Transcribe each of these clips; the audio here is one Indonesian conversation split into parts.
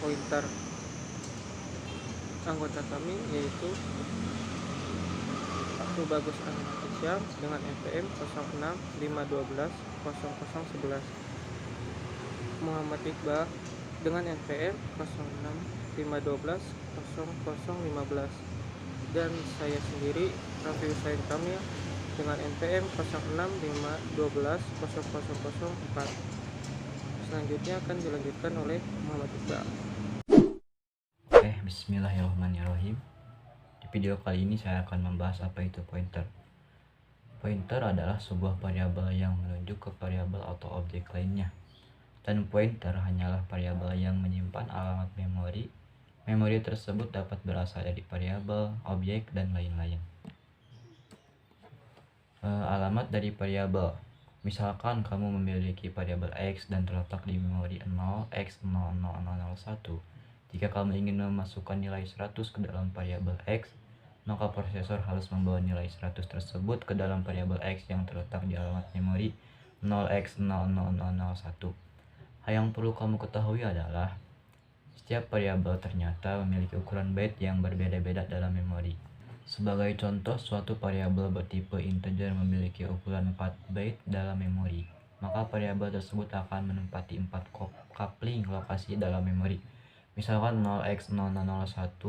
pointer anggota kami, yaitu Tubagus Anantisyam dengan NPM 0651200011, Muhammad Iqbal dengan NPM 0651200015, dan saya sendiri Raffi Husain Kamil dengan NPM 0652110004. Selanjutnya akan dilanjutkan oleh Muhammad Iqbal. Oke, bismillahirrahmanirrahim. Di video kali ini saya akan membahas apa itu pointer. Pointer adalah sebuah variabel yang menunjuk ke variabel atau objek lainnya. Dan pointer hanyalah variabel yang menyimpan alamat memori. Memori tersebut dapat berasal dari variabel, objek, dan lain-lain. Alamat dari variabel. Misalkan kamu memiliki variabel X dan terletak di memori 0x000001. Jika kamu ingin memasukkan nilai 100 ke dalam variabel X, maka prosesor harus membawa nilai 100 tersebut ke dalam variabel X yang terletak di alamat memori 0x000001. Hal yang perlu kamu ketahui adalah setiap variabel ternyata memiliki ukuran byte yang berbeda-beda dalam memori. Sebagai contoh, suatu variabel bertipe integer memiliki ukuran 4 byte dalam memori, maka variabel tersebut akan menempati 4 coupling lokasi dalam memori. Misalkan 0x0001,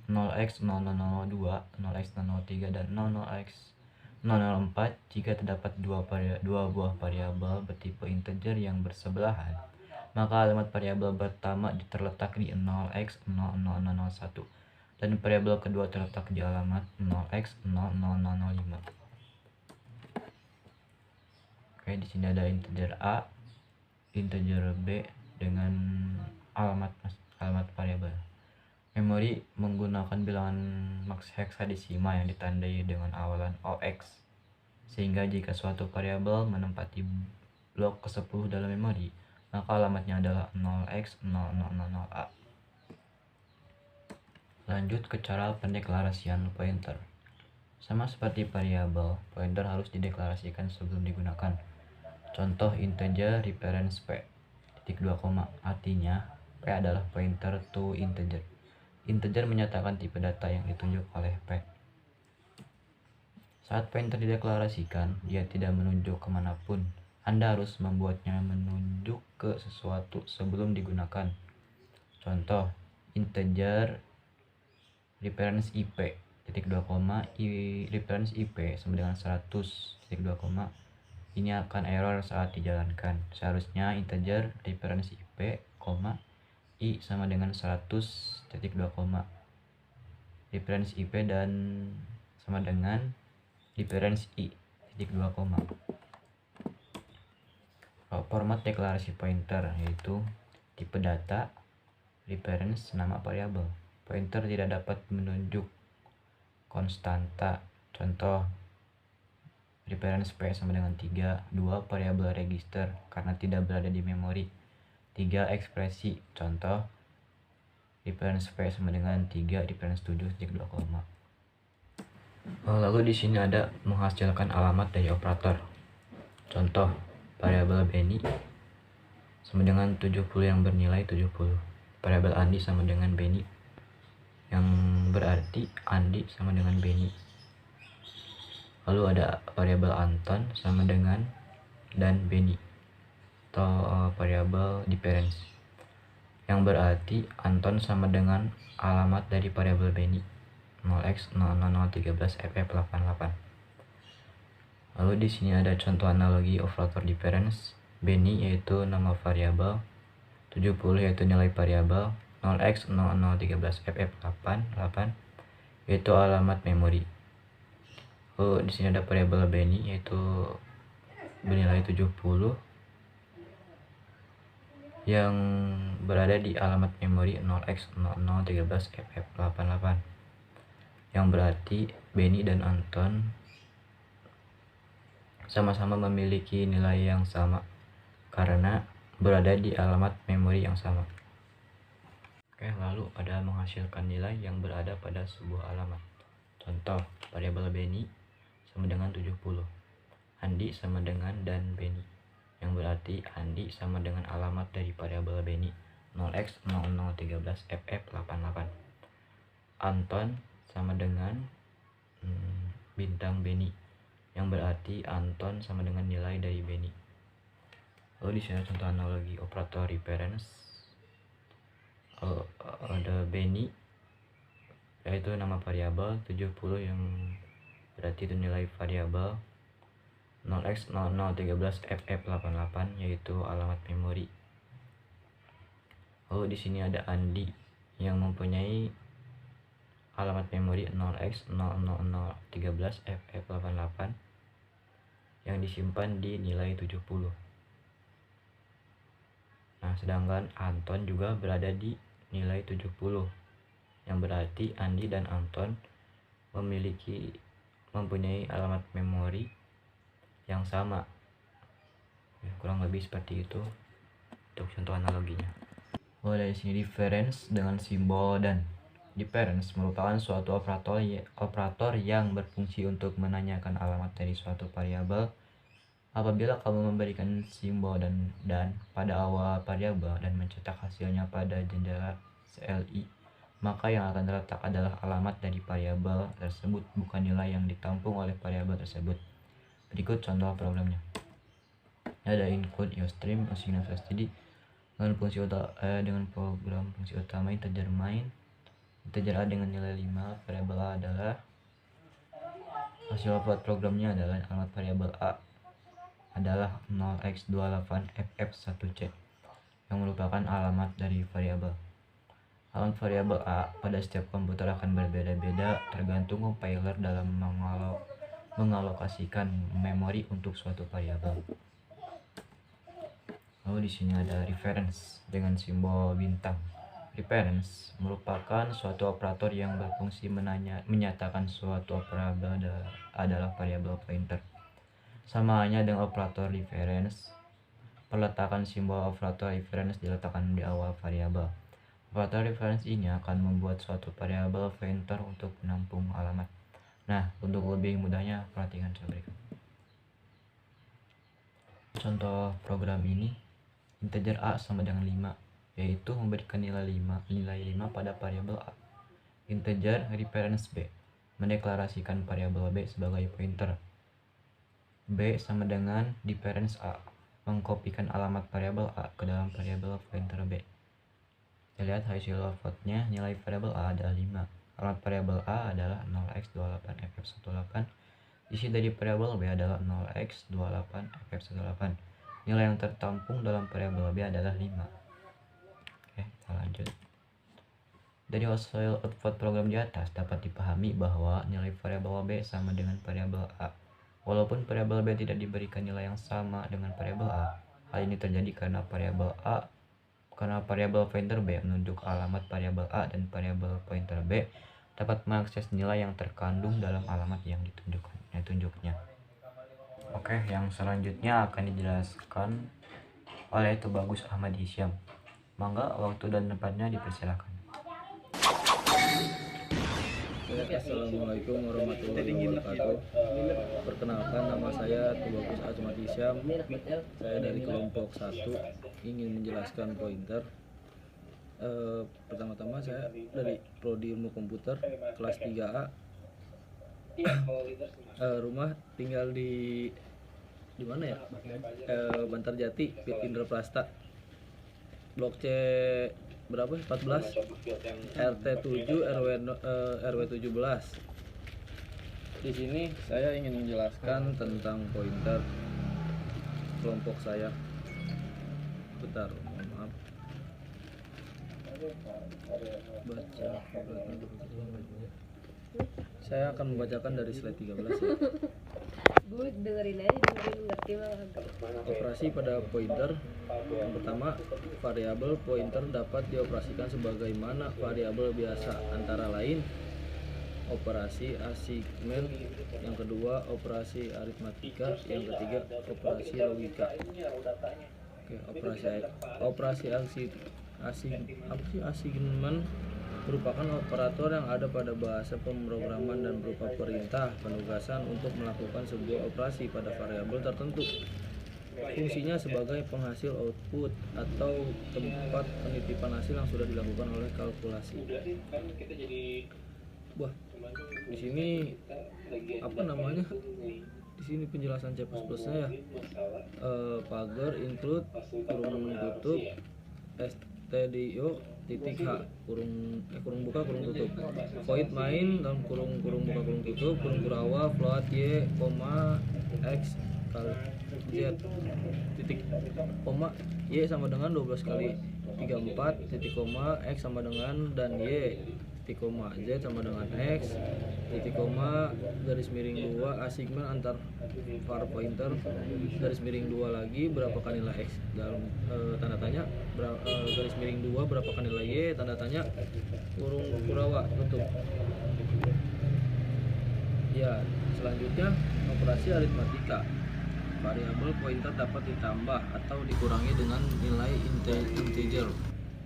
0x0002, 0x003, dan 00x004. Jika terdapat dua buah variabel bertipe integer yang bersebelahan, maka alamat variabel pertama terletak di 0x0001 dan variabel kedua terletak di alamat 0x0005. Oke, di sini ada integer A, integer B dengan alamat variabel. Memori menggunakan bilangan heksadesimal yang ditandai dengan awalan OX, sehingga jika suatu variabel menempati blok ke-10 dalam memori, maka alamatnya adalah 0x0000A. Lanjut ke cara pendeklarasian pointer. Sama seperti variabel, pointer harus dideklarasikan sebelum digunakan. Contoh integer reference P, titik 2 koma, artinya P adalah pointer to integer. Integer menyatakan tipe data yang ditunjuk oleh P. Saat pointer dideklarasikan, dia tidak menunjuk kemanapun. Anda harus membuatnya menunjuk ke sesuatu sebelum digunakan. Contoh, integer reference IP, titik 2 koma, reference IP sama dengan 100, titik 2 koma. Ini akan error saat dijalankan. Seharusnya integer reference IP, I sama dengan 100, titik 2 koma. Reference IP dan sama dengan reference I, titik 2 koma. Format deklarasi pointer yaitu tipe data, reference, nama variabel. Pointer tidak dapat menunjuk konstanta. Contoh, reference P sama dengan 3, 2 variabel register karena tidak berada di memori, 3 ekspresi. Contoh, reference P sama dengan 3, reference 7, titik 2 koma. Lalu di sini ada menghasilkan alamat dari operator. Contoh, variabel Benny sama dengan 70 yang bernilai 70. Variabel Andi sama dengan Benny, yang berarti Andi sama dengan Benny. Lalu ada variabel Anton sama dengan dan Benny, atau variabel difference, yang berarti Anton sama dengan alamat dari variabel Benny, 0x00013ff88. Lalu di sini ada contoh analogi operator difference. Benny yaitu nama variabel, 70 yaitu nilai variabel, 0x0013ff88 yaitu alamat memori. Lalu di sini ada variabel Benny yaitu bernilai 70 yang berada di alamat memori 0x0013ff88, yang berarti Benny dan Anton sama-sama memiliki nilai yang sama karena berada di alamat memori yang sama. Oke, lalu ada menghasilkan nilai yang berada pada sebuah alamat. Contoh, variabel Benny sama dengan 70, Andi sama dengan dan Benny, yang berarti Andi sama dengan alamat dari variabel Benny, 0x0013ff88. Anton sama dengan bintang Benny, yang berarti Anton sama dengan nilai dari Benny. Lalu di sini contoh analogi operator reference. Ada Benny, yaitu nama variabel, 70 yang berarti itu nilai variabel, 0x0013ff88 yaitu alamat memori. Lalu di sini ada Andi yang mempunyai alamat memori 0x0013ff88 yang disimpan di nilai 70. Nah, sedangkan Anton juga berada di nilai 70, yang berarti Andi dan Anton mempunyai alamat memori yang sama. Ya, kurang lebih seperti itu untuk contoh analoginya. Dari sini difference dengan simbol dan. Difference merupakan suatu operator yang berfungsi untuk menanyakan alamat dari suatu variabel. Apabila kamu memberikan simbol dan pada awal variabel dan mencetak hasilnya pada jendela CLI, maka yang akan terletak adalah alamat dari variabel tersebut, bukan nilai yang ditampung oleh variabel tersebut. Berikut contoh programnya. Ada include UStream signal std dengan program fungsi utama integer main. Integer A dengan nilai 5, variabel A adalah hasil output programnya adalah alamat variabel A adalah 0x28ff1c yang merupakan alamat dari variabel. Alamat variabel A pada setiap komputer akan berbeda-beda tergantung compiler dalam mengalokasikan memori untuk suatu variabel. Lalu di sini ada reference dengan simbol bintang. Reference merupakan suatu operator yang berfungsi menyatakan suatu variabel adalah variabel pointer. Sama halnya dengan operator reference, peletakan simbol operator reference diletakkan di awal variabel. Operator reference ini akan membuat suatu variabel pointer untuk menampung alamat. Nah, untuk lebih mudahnya perhatikan saya berikan. Contoh program ini, integer A sama dengan 5. Yaitu memberikan nilai 5 pada variabel A. Integer reference B mendeklarasikan variabel B sebagai pointer. B sama dengan difference A, mengkopikan alamat variabel A ke dalam variabel pointer B. Kita lihat hasil outputnya, nilai variabel A adalah 5. Alamat variabel A adalah 0x28ff18. Isi dari variabel B adalah 0x28ff18. Nilai yang tertampung dalam variabel B adalah 5. Kita lanjut. Dari hasil output program di atas dapat dipahami bahwa nilai variabel B sama dengan variabel A. Walaupun variabel B tidak diberikan nilai yang sama dengan variabel A. Hal ini terjadi karena variabel pointer B menunjuk alamat variabel A dan variabel pointer B dapat mengakses nilai yang terkandung dalam alamat yang ditunjuknya. Oke, yang selanjutnya akan dijelaskan oleh Tubagus Ahmad Hisyam. Mangga waktu dan tempatnya dipersilakan. Assalamualaikum warahmatullahi wabarakatuh. Perkenalkan, nama saya Tubagus Ahmad Hisyam. Saya dari kelompok 1 ingin menjelaskan pointer. Pertama-tama saya dari Prodi Ilmu Komputer kelas 3A. Rumah tinggal di mana ya? Bantarjati, Indraprasta. Blok C berapa? 14 RT 7 RW 17. Di sini saya ingin menjelaskan tentang pointer kelompok saya. Bentar, mohon maaf. Saya akan membacakan dari slide 13 ya. Gue dengerin ngerti banget. Operasi pada pointer. Yang pertama, variabel pointer dapat dioperasikan sebagaimana variabel biasa, antara lain operasi asigmen, yang kedua operasi aritmatika, yang ketiga operasi logika. Operasi asigmen merupakan operator yang ada pada bahasa pemrograman dan berupa perintah penugasan untuk melakukan sebuah operasi pada variabel tertentu. Fungsinya sebagai penghasil output atau tempat penitipan hasil yang sudah dilakukan oleh kalkulasi. Wah, di sini apa namanya? Di sini penjelasan C++ nya ya. Pagar include kurung tutup stdio titik h kurung buka kurung tutup, void main dalam kurung buka kurung tutup, kurung kurawa float y koma x kali z titik koma y sama dengan 12 kali 34 titik koma x sama dengan dan y titik koma z sama dengan x titik koma garis miring 2 assignment antar var pointer garis miring 2 lagi berapakah nilai x dalam tanda tanya garis miring 2 berapakah nilai y tanda tanya kurung kurawa tutup. Ya, selanjutnya operasi aritmatika. Variabel pointer dapat ditambah atau dikurangi dengan nilai integer.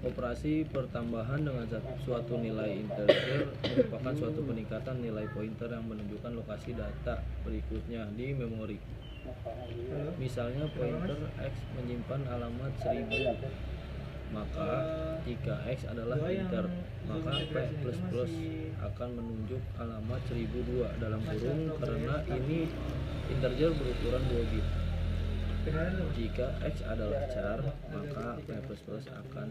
Operasi pertambahan dengan suatu nilai integer merupakan suatu peningkatan nilai pointer yang menunjukkan lokasi data berikutnya di memori. Misalnya pointer x menyimpan alamat 1000. Maka jika x adalah integer, maka p++ akan menunjuk alamat 1002 dalam kurung karena ini integer berukuran 2 bit. Jika x adalah char, maka p++ akan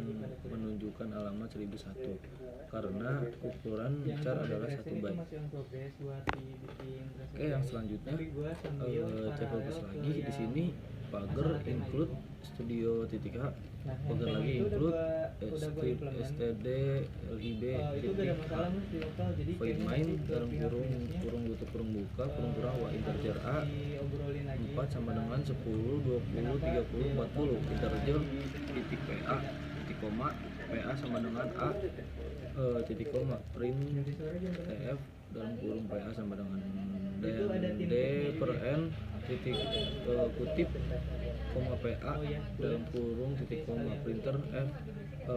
menunjukkan alamat 1001 karena ukuran char adalah 1 byte. Oke, yang selanjutnya C++ lagi di sini pagar include studio titik h, pagar lagi include script std lib titik h, void main dalam kurung tutup kurung buka kurung kurawa integer a 4 sama dengan 10 20 30 40 integer titik pa titik koma pa sama dengan a titik koma print tf dalam kurung pa sama dengan d per n titik kutip koma pa dalam kurung titik koma printer f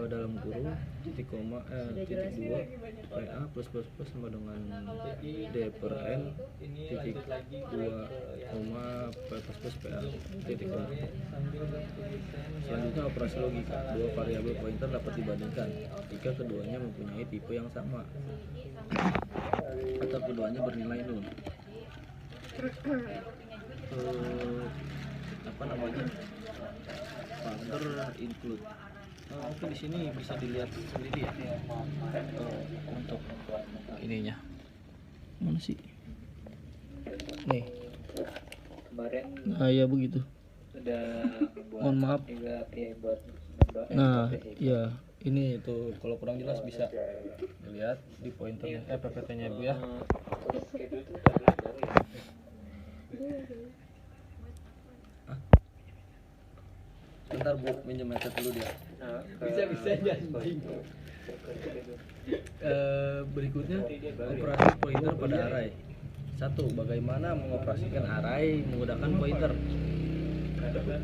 dalam kurung titik koma titik 2 pa plus sama dengan d per n titik 2 koma p plus pa titik koma. Selanjutnya operasi logika. Dua variabel pointer dapat dibandingkan jika keduanya mempunyai tipe yang sama atau keduanya bernilai 0. Apa namanya, pagar include. Oke, di sini bisa dilihat sendiri ya untuk ininya. Mana sih? Nih. Nah, ya begitu. Mohon maaf. Nah, ya ini tuh kalau kurang jelas bisa dilihat di pointernya PPT-nya Bu ya. Bentar Bu, minjem headset dulu dia. Bisa jangan main. Berikutnya operasi pointer pada array. 1. Bagaimana mengoperasikan array menggunakan pointer?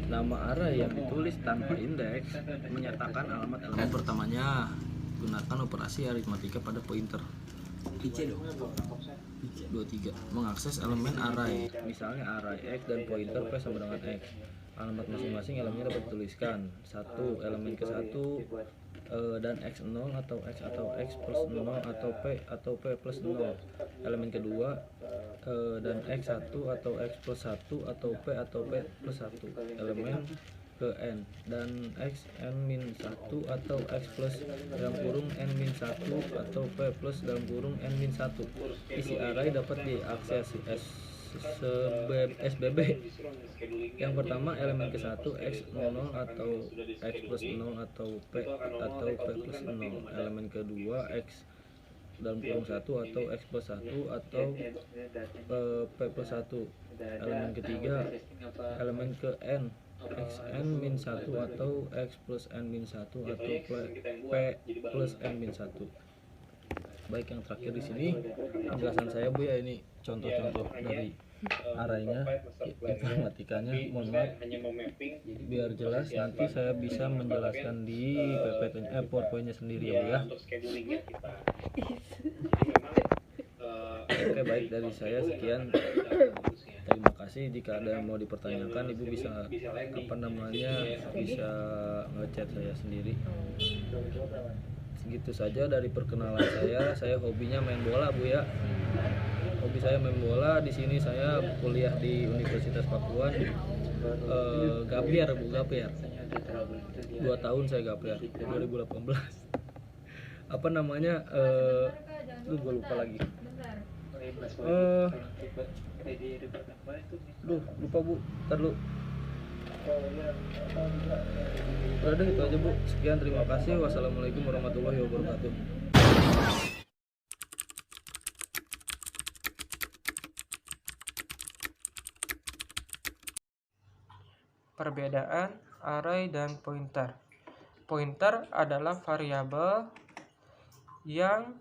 Nama array yang ditulis tanpa indeks menyatakan alamat elemen pertamanya. Gunakan operasi aritmatika pada pointer. 23. Mengakses elemen array, misalnya array x dan pointer p sama dengan x. Alamat masing-masing elemennya dapat dituliskan. 1. Elemen ke-1 dan x0 atau x plus 0 atau p plus 0. Elemen kedua dan x1 atau x plus 1 atau p plus 1. Elemen ke n dan x n min 1 atau x plus dalam kurung n min 1 atau p plus dalam kurung n min 1. Isi array dapat diakses SBB. Yang pertama elemen ke-1 x00 atau x plus 0 atau p plus 0. Elemen kedua x dalam kurung 1 atau x plus 1 atau p plus 1. Elemen ketiga elemen ke n xn min 1 atau x plus n min 1 atau p plus n min 1. Baik, yang terakhir di sini penjelasan saya Bu ya, ini contoh-contoh dari arraynya, informatikanya. Mohon maaf, biar jelas nanti saya bisa menjelaskan di PPT-nya PowerPoint-nya sendiri ya Bu ya. Oke, baik, dari saya sekian. Terima kasih. kasih. Jika ada yang mau dipertanyakan, ibu bisa bisa ngechat saya sendiri. Segitu saja dari perkenalan saya. Saya hobinya main bola, Bu ya. Hobi saya main bola. Di sini saya kuliah di Universitas Pakuan. Gapiar, Bu, Gapiar. 2 tahun saya Gapiar, 2018. Apa namanya? Gue lupa lagi. Lupa, Bu. Ntar lu. Udah itu aja, Bu. Sekian, terima kasih. Wassalamualaikum warahmatullahi wabarakatuh. Perbedaan array dan pointer. Pointer adalah variabel yang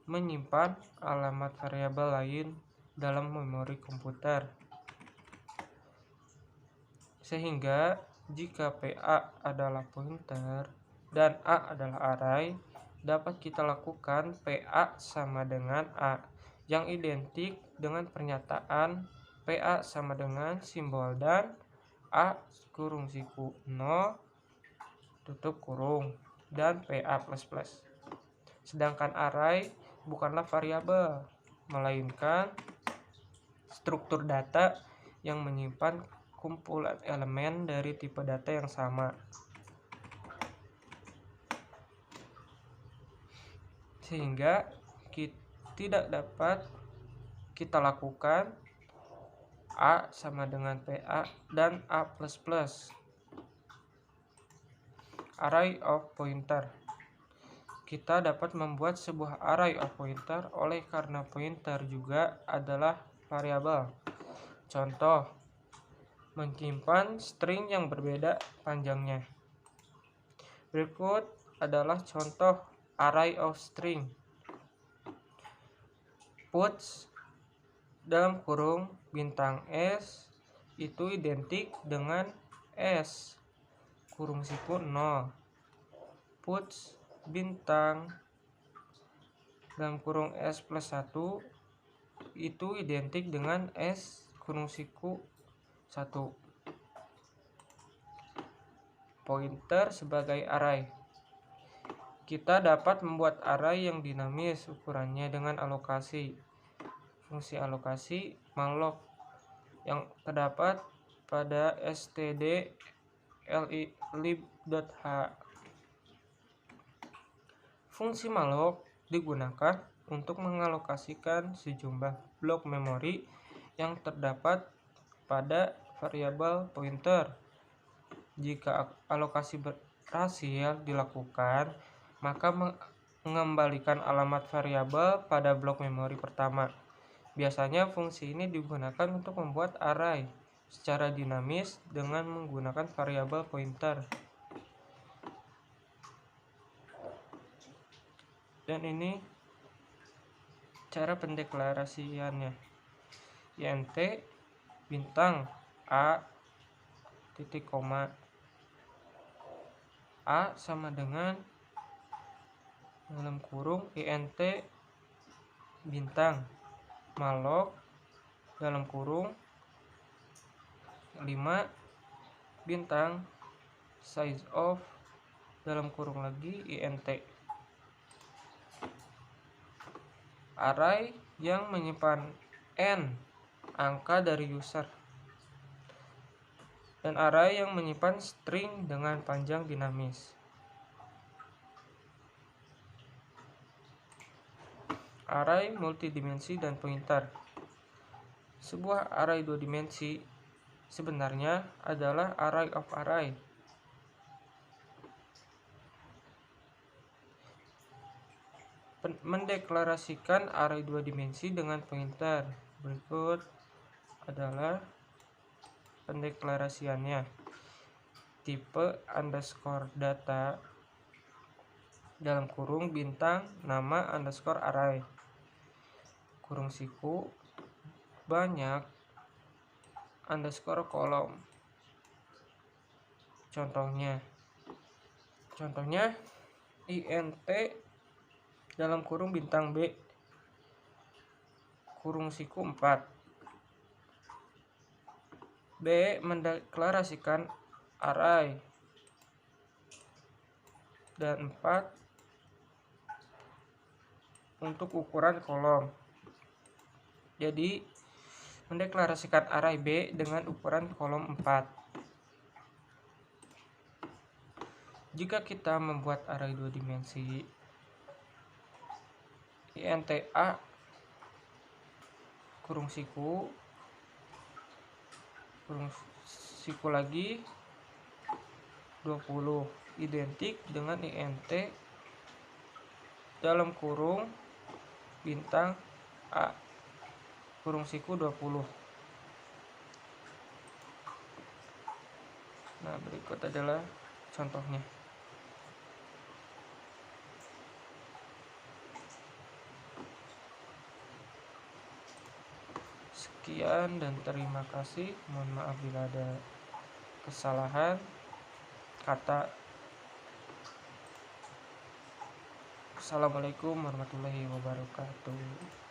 menyimpan alamat variabel lain dalam memori komputer. Sehingga jika PA adalah pointer dan A adalah array, dapat kita lakukan PA sama dengan A yang identik dengan pernyataan PA sama dengan simbol dan A kurung siku 0 tutup kurung dan PA plus plus. Sedangkan array bukanlah variabel, melainkan struktur data yang menyimpan kumpulan elemen dari tipe data yang sama. Sehingga tidak dapat kita lakukan A sama dengan PA dan A++. Array of pointer. Kita dapat membuat sebuah array of pointer oleh karena pointer juga adalah variabel. Contoh, menyimpan string yang berbeda panjangnya. Berikut adalah contoh array of string. Puts dalam kurung bintang S itu identik dengan S kurung siku 0. Puts bintang dalam kurung S plus 1 itu identik dengan S kurung siku 1. Pointer sebagai array. Kita dapat membuat array yang dinamis ukurannya dengan alokasi. Fungsi alokasi malloc yang terdapat pada std.lib.h. Fungsi malloc digunakan untuk mengalokasikan sejumlah blok memori yang terdapat pada variabel pointer. Jika alokasi berhasil dilakukan, maka mengembalikan alamat variabel pada blok memori pertama. Biasanya fungsi ini digunakan untuk membuat array secara dinamis dengan menggunakan variabel pointer. Dan ini cara pendeklarasiannya. int bintang A titik koma A sama dengan dalam kurung int bintang malloc dalam kurung 5 bintang size of dalam kurung lagi int. Array yang menyimpan n angka dari user dan array yang menyimpan string dengan panjang dinamis. Array multidimensi dan pointer. Sebuah array 2 dimensi sebenarnya adalah array of array. Mendeklarasikan array 2 dimensi dengan pointer. Berikut adalah pendeklarasiannya. Tipe underscore data dalam kurung bintang nama underscore array kurung siku banyak underscore kolom. Contohnya int dalam kurung bintang B kurung siku 4 B. Mendeklarasikan array. Dan 4. Untuk ukuran kolom. Jadi mendeklarasikan array B dengan ukuran kolom 4. Jika kita membuat array 2 dimensi, int A kurung siku lagi 20 identik dengan int dalam kurung bintang A kurung siku 20. Nah, berikut adalah contohnya. Sekian dan terima kasih. Mohon maaf bila ada kesalahan kata. Assalamualaikum warahmatullahi wabarakatuh.